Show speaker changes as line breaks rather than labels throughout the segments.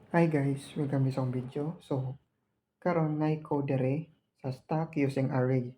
Hi guys, welcome sa akong video. So, karon na code dere sa stack using array.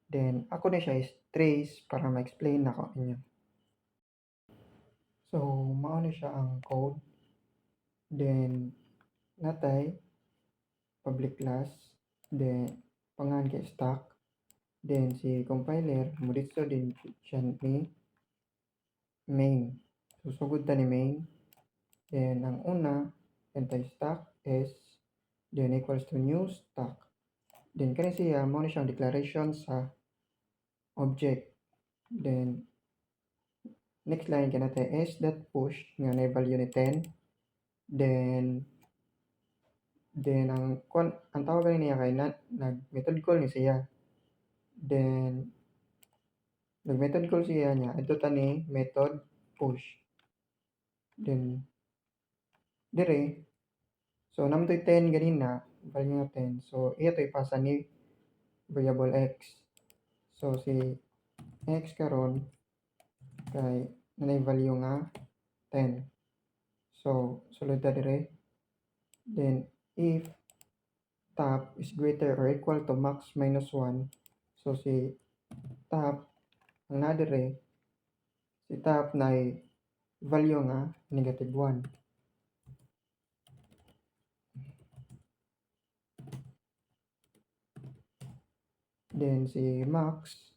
Then ako na siya is trace para ma-explain nako inyo. So, mao na siya ang code. Then natay public class, then pangalan kay stack. Then si compiler mo dito din siya ni main. So, sugod ta ni main. Then ang una entire stack is then equals to new stack. Then kani siya mo na siyang declaration sa object. Then next line kanata s.push nga na value ni 10. Then ang tawag niya kay nag method call ni siya. Then nag method call siya niya adto ta ni method push. Then dire so namtoy 10 ganina value nga 10. So iya to ipasa ni variable x. So si x karon kay nanay value nga 10. So sulod ta dire. Then if top is greater or equal to max minus 1. So si top ang nadire si top na value nga negative 1. Then si max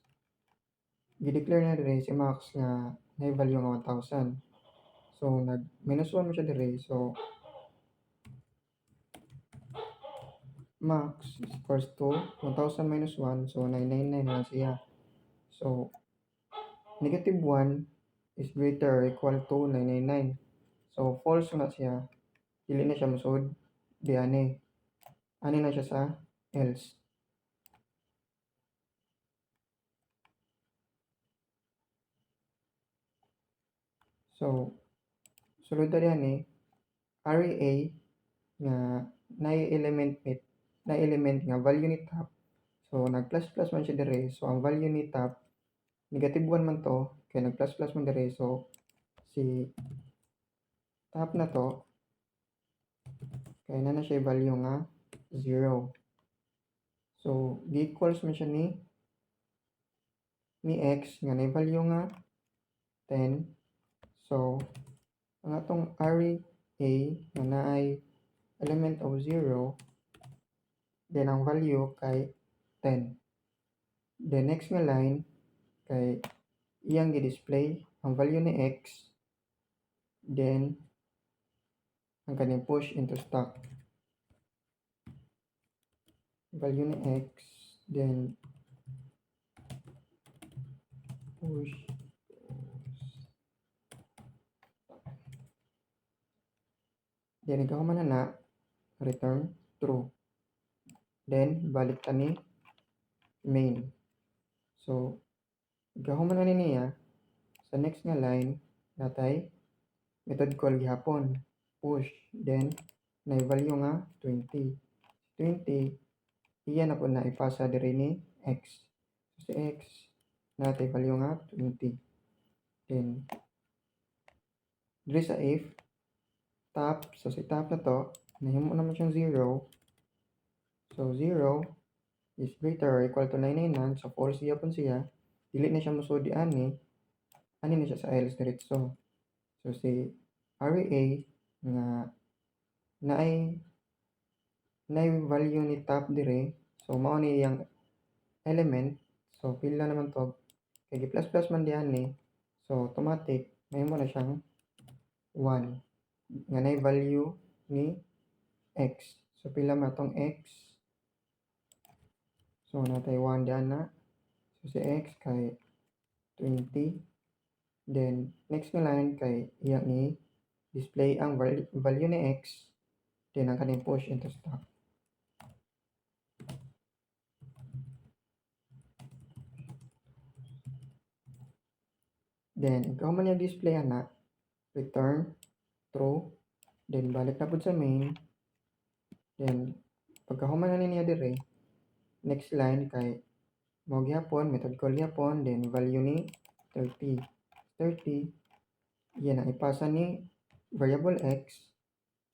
gi-declare na dire si max nga na value nga 1000. So nag minus 1 mo siya dire. So max is equals to 1000 minus 1. So 999 na siya. So negative 1 is greater or equal to 999. So false na siya. Dili na siya musod. Di ani. Ani na siya sa else. So sulod ta diyan array A nga na element nga value ni top. So nag plus plus man siya dire. So ang value ni top negative 1 man to kay nag plus plus man dire. So si top na to kay na siya value nga 0. So equals man siya ni x nga na value nga 10. So ang atong array A nga naay element of 0 then ang value kay 10. The next nga line kay iyang gi-display ang value ni x then ang kaning push into stack value ni x then push then ikahuman na return true then balik ta ni main. So ikahuman na niya sa next nga line natay method call gihapon push then na value nga 20 iya na po na ipasa diri ni x. So si x natay value nga 20. Then diri sa if top, so si top na to nahimo naman siyang 0. So 0 is greater or equal to 999. So false siya pun siya. Dili na siya musudi ani na siya sa else diretso. So si array A nga naay value ni top dire. So mao ni yang element. So pila naman to kay gi plus plus man diyan ni. So automatic mahimo na siyang 1 nga nay value ni x. So pila man tong x. So natay 1 diyan na. So si x kay 20. Then next nga line kay iya ni display ang value ni x then ang kaning push into stack. Then ikaw man yung display ana return true then balik na pud sa main. Then pagkahuman na niya dire next line kay mo gyapon method call gyapon then value ni 30 yan ang ipasa ni variable x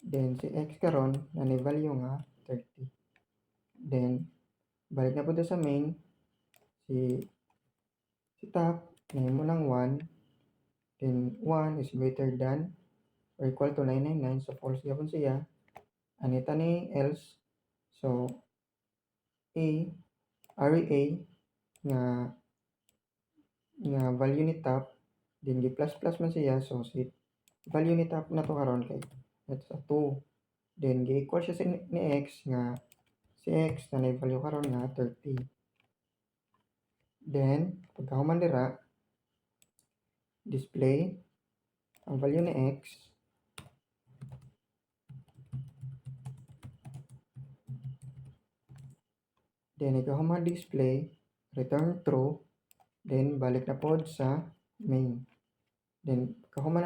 Then si x karon na ni value nga 30. Then balik na punta sa main, si top nahimo ng 1, then 1 is greater than or equal to 999, so false gyapon siya. Anita ni else, so RA nga value ni top, then gi plus plus man siya, so si value ni top na to karon kay ito sa 2, then gi equal siya ni x nga si x na nay value karon nga 30. Then pagkahuman dira, display ang value ni x, then ikahuman display return true, then balik na pod sa main. Then pagkahuman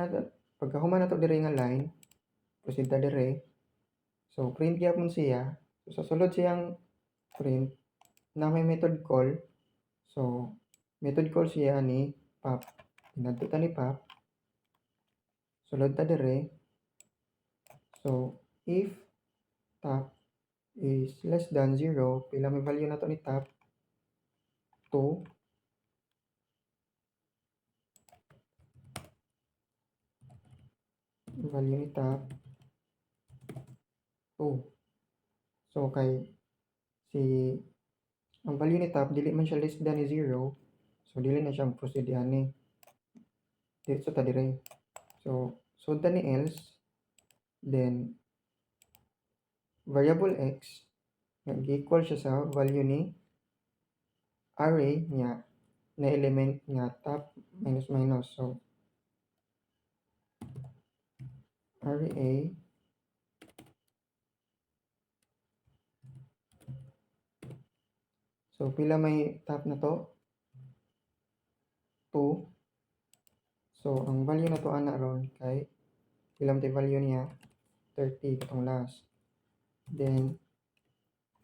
na to dire nga line, proceed ta dire, so print gyapon siya. So sa sulod siyang print na may method call, so method call siya ni pop. Inadto ta ni pop, sulod ta dire, so if top is less than 0, pila may value na to ni top, 2, value ni top 2. So kay si ang value ni top dili man siya less than ni 0, so dili na siyang proceed ani. Diretso ta dire. So sud ta ni else, then variable x nag-equal siya sa value ni array niya na element nga top minus minus. So array so pila may top na to, 2. So ang value na to ana ron kay pila man value niya, 30 katong last. Then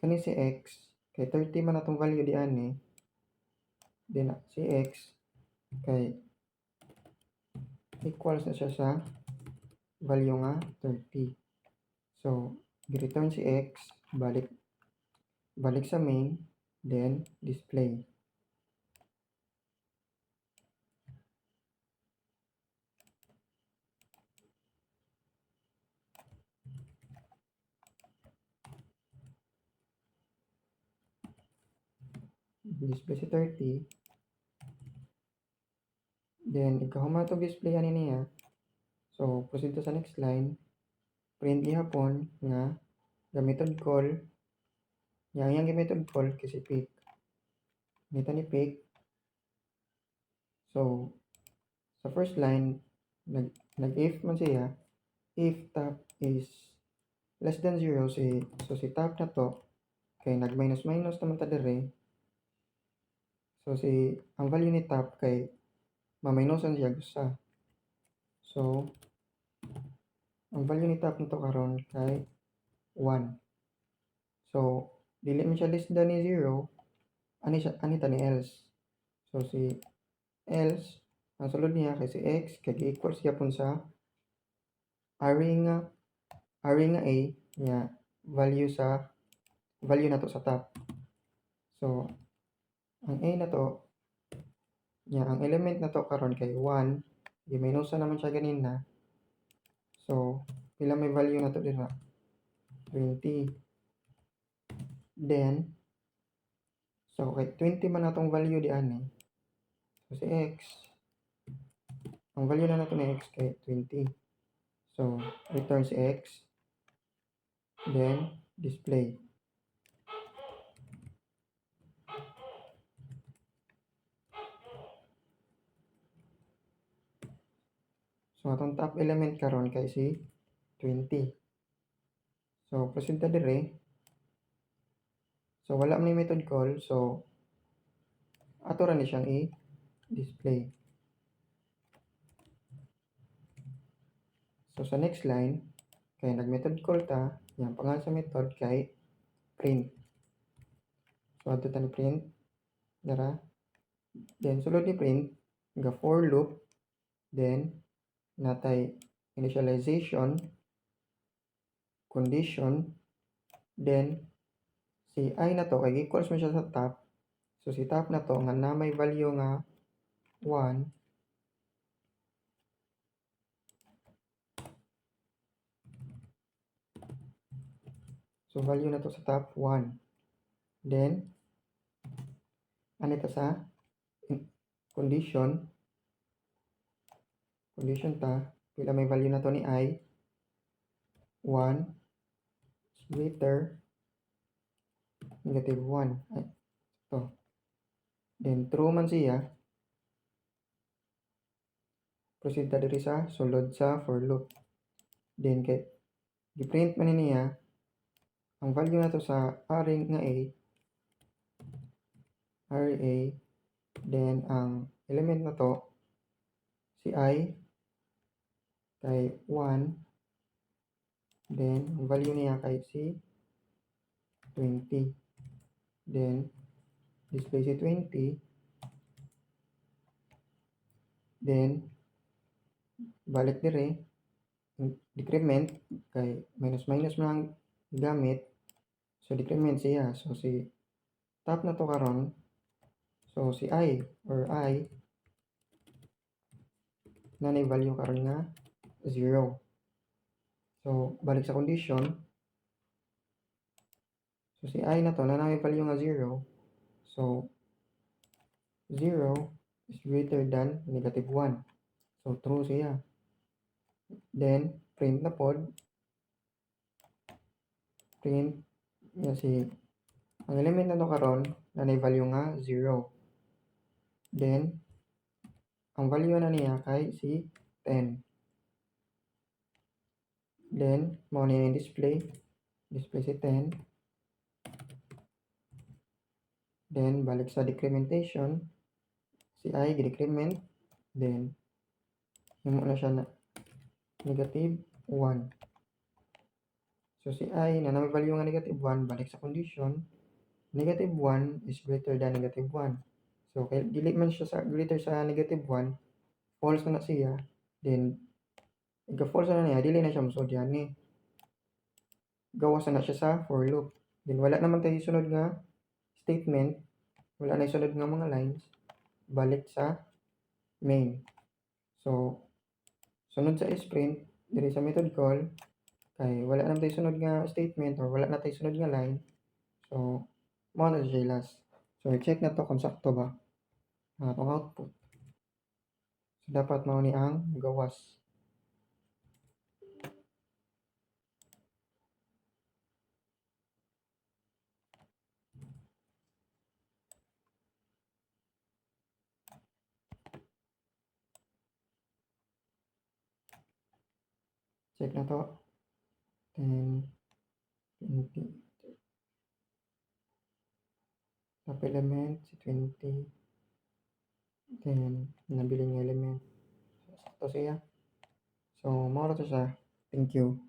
kani si x kay 30 man atong value di ani, then si x kay equals na siya sa value nga 30. So gi-return si x, balik sa main, then display. Display si 30. Then ikahuman to display ani niya. So proceed to sa next line. Print gihapon nga gamiton call. Yang gamiton call kasi pick. Nita ni pick. So sa first line nag-if man siya. If top is less than 0, so si top na to kay nag minus minus naman ta dire. So ang value ni top kay ma-minusan siya gusa. So ang value ni top nito karon kay 1. So dili man siya less than ni 0, ani ta ni else. So si else ang sulod niya kay si x kay equals gyapon sa array nga a nya value na to sa top. So ang a na to nya ang element na to karon kay 1, gi-minusan naman siya ganina. So pila may value na to dira, 20. Then so kay 20 man natong value di ani, so si x ang value na nato ni x kay 20. So return si x, then display. So atong top element karon kay si 20. So proceed ta dire. So wala man ni method call, so ato ra ni siyang i-display. So sa next line kay nag-method call ta, yang pangalan sa method kay print. So ato ta ni print dara. Then sulod ni print ga for loop, then natay initialization, condition, then si I na to kay equals man siya sa top. So si top na to nga na may value nga 1, so value na to sa top 1. Then ano ito sa condition ta pila may value na to ni I, 1 is greater negative 1. Ay, ito. Then true man siya, proceed ta diri sa sulod sa for loop. Then kay gi-print man niya ang value na to sa aring nga A, RA, then ang element na to si I kay 1, then ang value niya kay si 20. Then display si 20, then balik dire decrement kay minus minus man ang gamit, so decrement siya. So si top na to karon, so si I or I na nay value karon nga 0. So balik sa condition, so si I na to na may value nga 0, so 0 is greater than negative 1. So true siya. Then print na pod, print nga si ang element na to karon na may value nga 0. Then ang value na niya kay si 10. Then mo na yung display si 10. Then balik sa decrementation, si I gi-decrement, then himo na siya na negative 1. So si I na may value nga negative 1, balik sa condition, negative 1 is greater than negative 1. So kay dili man siya sa greater sa negative 1, false na siya. Then ika false na niya, dili na siya musod yan ni. Gawas na siya sa for loop. Then wala naman tayo sunod nga statement, wala na sunod nga mga lines, balik sa main. So sunod sa sprint diri sa method call kay wala na tayo sunod nga statement or wala na tayo sunod nga line, so mo na siya last. So i-check na to kung sakto ba ang atong output. So dapat mao ni ang gawas. Check na to. 10, 20. Top element si 20. Then nabili nga element. So sakto siya. So mao ra to siya. Thank you.